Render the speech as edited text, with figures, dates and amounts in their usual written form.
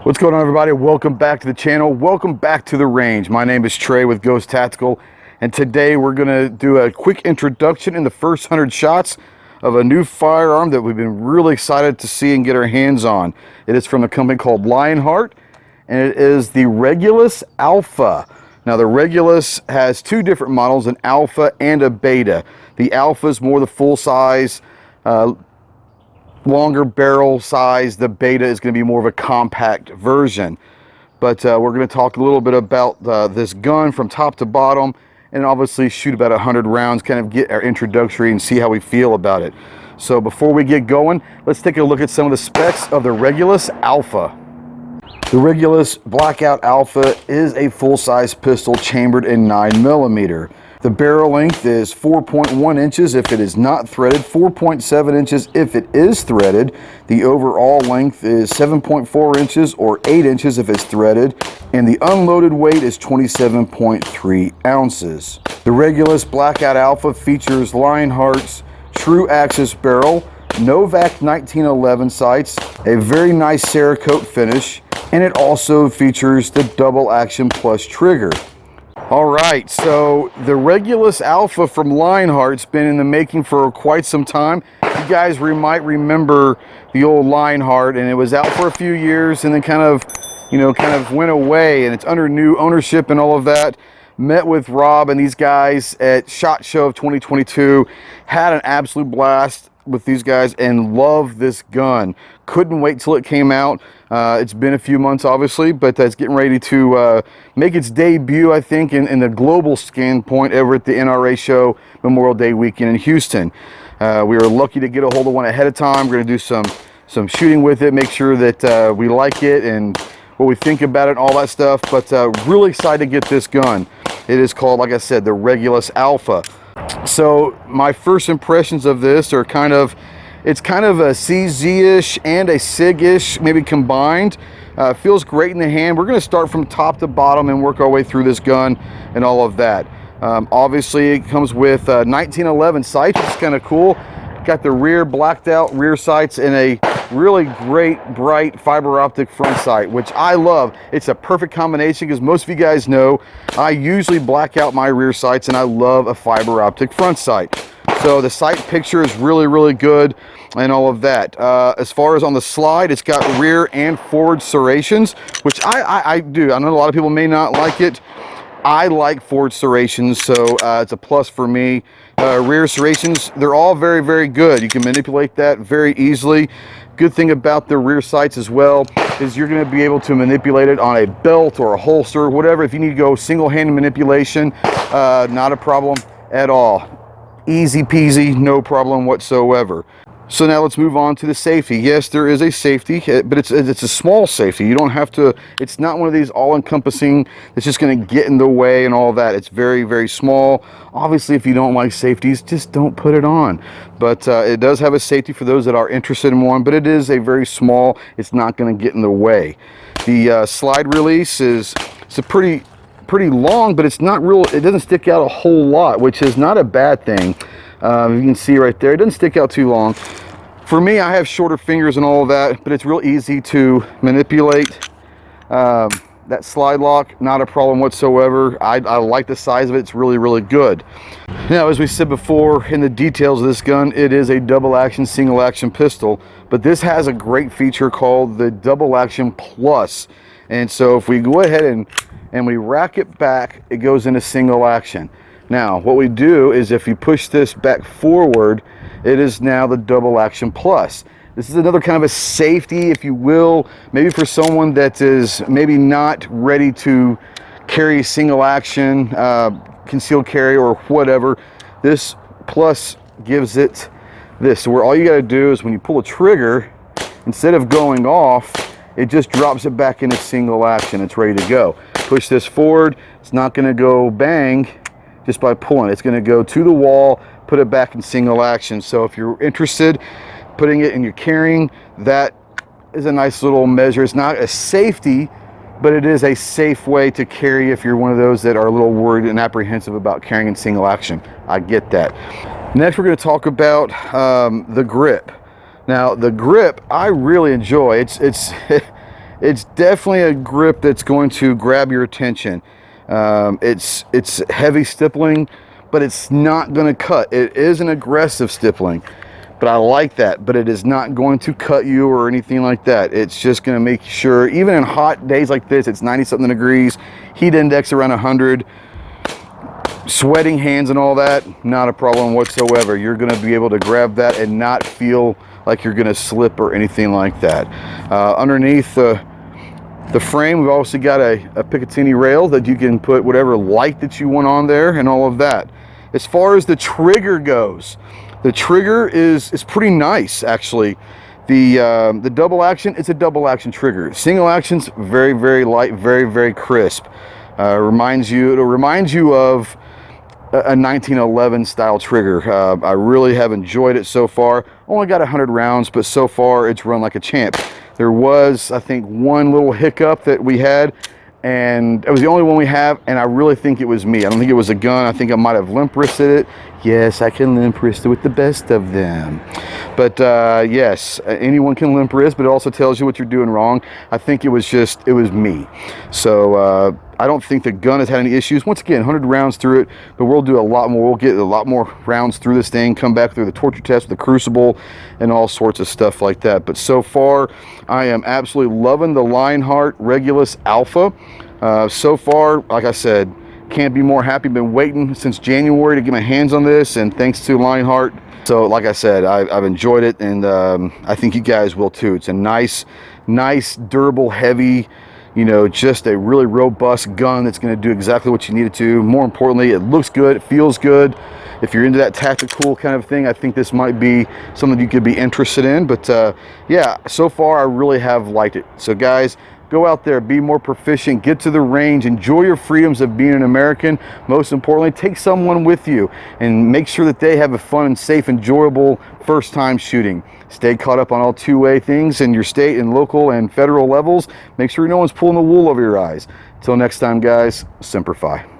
What's going on, everybody? Welcome back to the channel. Welcome back to the range. My name is Trey with Ghost Tactical, and today we're going to do a quick introduction in the first 100 shots of a new firearm that we've been really excited to see and get our hands on. It is from a company called Lionheart, and it is the Regulus Alpha. Now, the Regulus has two different models, an Alpha and a Beta. The Alpha is more the full-size, longer barrel size. The Beta is going to be more of a compact version. But we're going to talk a little bit about this gun from top to bottom, and obviously shoot about 100 rounds, kind of get our introductory and see how we feel about it. So before we get going, let's take a look at some of the specs of the Regulus Alpha. The Regulus Blackout Alpha is a full-size pistol chambered in 9mm. The barrel length is 4.1 inches if it is not threaded, 4.7 inches if it is threaded. The overall length is 7.4 inches or 8 inches if it's threaded, and the unloaded weight is 27.3 ounces. The Regulus Blackout Alpha features Lionheart's True Axis barrel, Novak 1911 sights, a very nice Cerakote finish, and it also features the Double Action Plus trigger. Alright, so the Regulus Alpha from Lionheart's been in the making for quite some time. You guys might remember the old Lionheart, and it was out for a few years and then kind of went away, and it's under new ownership and all of that. Met with Rob and these guys at SHOT Show of 2022, had an absolute blast with these guys and love this gun. Couldn't wait till it came out. It's been a few months obviously, but it's getting ready to make its debut, I think, in the global standpoint over at the NRA show Memorial Day weekend in Houston. We were lucky to get a hold of one ahead of time. We're going to do some shooting with it, make sure that we like it and what we think about it and all that stuff, but really excited to get this gun. It is called, like I said, the Regulus Alpha. So my first impressions of this are it's kind of a CZ-ish and a SIG-ish, maybe combined. Feels great in the hand. We're going to start from top to bottom and work our way through this gun and all of that. Obviously, it comes with 1911 sights, which is kind of cool. Got the rear blacked out rear sights and a really great bright fiber optic front sight, which I love. It's a perfect combination because most of you guys know I usually black out my rear sights, and I love a fiber optic front sight. So the sight picture is really good and all of that. As far as on the slide, it's got rear and forward serrations, which I do. I know a lot of people may not like it. I like forward serrations, so it's a plus for me. Rear serrations, they're all very good. You can manipulate that very easily. Good thing about the rear sights as well is you're going to be able to manipulate it on a belt or a holster, whatever. If you need to go single-handed manipulation, not a problem at all. Easy peasy, no problem whatsoever. So now let's move on to the safety. Yes, there is a safety, but it's a small safety. You don't have to, it's not one of these all-encompassing that's just going to get in the way and all that. It's very small. Obviously, if you don't like safeties, just don't put it on. But it does have a safety for those that are interested in one, but it is a very small, it's not going to get in the way. The slide release is a pretty long, but it's not real, it doesn't stick out a whole lot, which is not a bad thing. You can see right there, it doesn't stick out too long. For me, I have shorter fingers and all of that, but it's real easy to manipulate. That slide lock, not a problem whatsoever. I like the size of it. It's really good. Now, as we said before, in the details of this gun, it is a double action, single action pistol, but this has a great feature called the Double Action Plus. And so if we go ahead and we rack it back, it goes into single action. Now, what we do is if you push this back forward, it is now the Double Action Plus. This is another kind of a safety, if you will, maybe for someone that is maybe not ready to carry single action, concealed carry or whatever. This Plus gives it this. So where all you got to do is when you pull a trigger, instead of going off, it just drops it back into single action. It's ready to go. Push this forward, it's not going to go bang just by pulling. It's going to go to the wall, put it back in single action. So if you're interested, putting it in your carrying, that is a nice little measure. It's not a safety, but it is a safe way to carry if you're one of those that are a little worried and apprehensive about carrying in single action. I get that. Next, we're going to talk about the grip. Now, the grip I really enjoy. It's It's definitely a grip that's going to grab your attention. It's heavy stippling, but it's not going to cut. It is an aggressive stippling, but I like that. But it is not going to cut you or anything like that. It's just going to make sure, even in hot days like this, it's 90-something degrees, heat index around 100, sweating hands and all that, not a problem whatsoever. You're going to be able to grab that and not feel like you're going to slip or anything like that. Underneath the frame, we've also got a Picatinny rail that you can put whatever light that you want on there and all of that. As far as the trigger goes, the trigger is pretty nice, actually. The double action, it's a double action trigger. Single action's very, very light, very, very crisp. It'll remind you of a 1911 style trigger. I really have enjoyed it so far. Only got 100 rounds, but so far it's run like a champ. There was, I think, one little hiccup that we had, and it was the only one we have, and I really think it was me. I don't think it was a gun. I think I might have limp wristed it. Yes, I can limp wrist it with the best of them. But yes, anyone can limp wrist, but it also tells you what you're doing wrong. I think it was me. So I don't think the gun has had any issues. Once again, 100 rounds through it, but we'll do a lot more. We'll get a lot more rounds through this thing, come back through the torture test with the crucible and all sorts of stuff like that. But so far, I am absolutely loving the Lionheart Regulus Alpha. So far, like I said, can't be more happy. Been waiting since January to get my hands on this, and thanks to Lionheart. So like I said, I've enjoyed it, and I think you guys will too. It's a nice, durable, heavy, you know, just a really robust gun that's going to do exactly what you need it to. More importantly, it looks good, it feels good. If you're into that tactical kind of thing, I think this might be something you could be interested in. But yeah, so far I really have liked it. So guys, go out there, be more proficient, get to the range, enjoy your freedoms of being an American. Most importantly, take someone with you and make sure that they have a fun and safe, enjoyable first time shooting. Stay caught up on all two-way things in your state and local and federal levels. Make sure no one's pulling the wool over your eyes. Until next time, guys, Semper Fi.